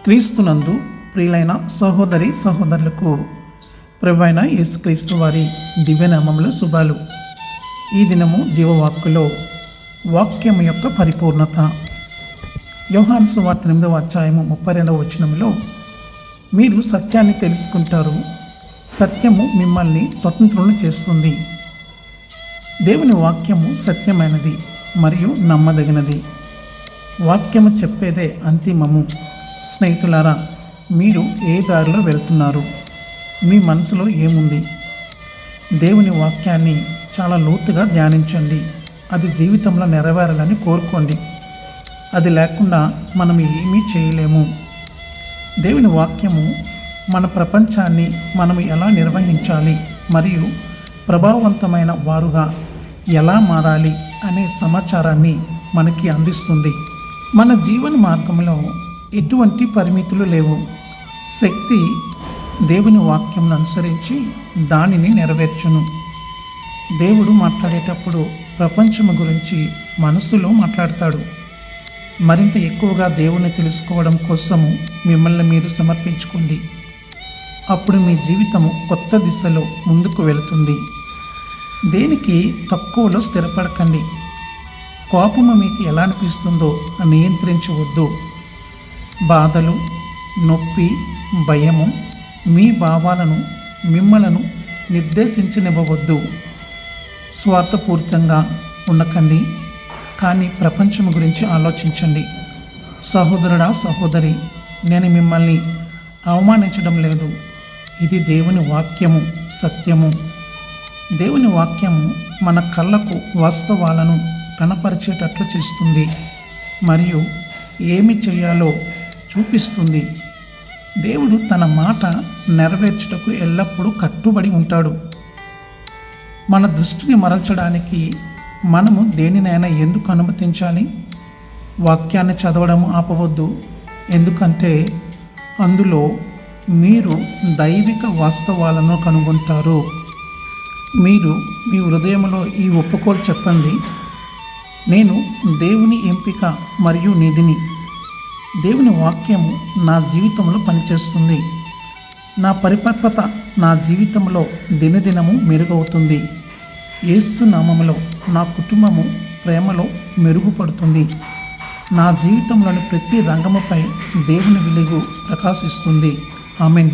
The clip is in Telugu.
క్రీస్తునందు ప్రియులైన సహోదరి సహోదరులకు ప్రభువైన యేసుక్రీస్తు వారి దివ్యనామములో శుభాలు. ఈ దినము జీవవాక్కులో వాక్యము యొక్క పరిపూర్ణత. యోహాను సువార్త 8వ అధ్యాయము 32వ వచనములో, మీరు సత్యాన్ని తెలుసుకుంటారు, సత్యము మిమ్మల్ని స్వతంత్రులను చేస్తుంది. దేవుని వాక్యము సత్యమైనది మరియు నమ్మదగినది. వాక్యము చెప్పేదే అంతిమము. స్నేహితులారా, మీరు ఏ దారిలో వెళ్తున్నారు? మీ మనసులో ఏముంది? దేవుని వాక్యాన్ని చాలా లోతుగా ధ్యానించండి. అది జీవితంలో నెరవేరాలని కోరుకోండి. అది లేకుండా మనం ఏమీ చేయలేము. దేవుని వాక్యము మన ప్రపంచాన్ని మనం ఎలా నిర్వహించాలి మరియు ప్రభావవంతమైన వారుగా ఎలా మారాలి అనే సమాచారాన్ని మనకి అందిస్తుంది. మన జీవన మార్గంలో ఎటువంటి పరిమితులు లేవు. శక్తి దేవుని వాక్యంను అనుసరించి దానిని నెరవేర్చును. దేవుడు మాట్లాడేటప్పుడు ప్రపంచము గురించి మనసులో మాట్లాడతాడు. మరింత ఎక్కువగా దేవుని తెలుసుకోవడం కోసము మిమ్మల్ని మీరు సమర్పించుకోండి. అప్పుడు మీ జీవితము కొత్త దిశలో ముందుకు వెళుతుంది. దేనికి తక్కువలో స్థిరపడకండి. కోపము మీకు ఎలా అనిపిస్తుందో నియంత్రించవద్దు. బాధలు, నొప్పి, భయము మీ భావాలను మిమ్మలను నిర్దేశించనివ్వవద్దు. స్వార్థపూరితంగా ఉండకండి, కానీ ప్రపంచం గురించి ఆలోచించండి. సహోదరుడా, సహోదరి, నేను మిమ్మల్ని అవమానించడం లేదు. ఇది దేవుని వాక్యము, సత్యము. దేవుని వాక్యము మన కళ్ళకు వాస్తవాలను కనపరిచేటట్లు చేస్తుంది మరియు ఏమి చేయాలో చూపిస్తుంది. దేవుడు తన మాట నెరవేర్చుటకు ఎల్లప్పుడూ కట్టుబడి ఉంటాడు. మన దృష్టిని మరల్చడానికి మనము దేనినైనా ఎందుకు అనుమతించాలి? వాక్యాన్ని చదవడం ఆపవద్దు. ఎందుకంటే అందులో మీరు దైవిక వాస్తవాలను కనుగొంటారు. మీరు మీ హృదయంలో ఈ ఒప్పుకోలు చెప్పండి: నేను దేవుని ఎంపిక మరియు నిధిని. దేవుని వాక్యము నా జీవితంలో పనిచేస్తుంది. నా పరిపక్వత నా జీవితంలో దినదినము మెరుగవుతుంది. యేసు నామములో నా కుటుంబము ప్రేమలో మెరుగుపడుతుంది. నా జీవితంలోని ప్రతి రంగముపై దేవుని వెలుగు ప్రకాశిస్తుంది. ఆమేన్.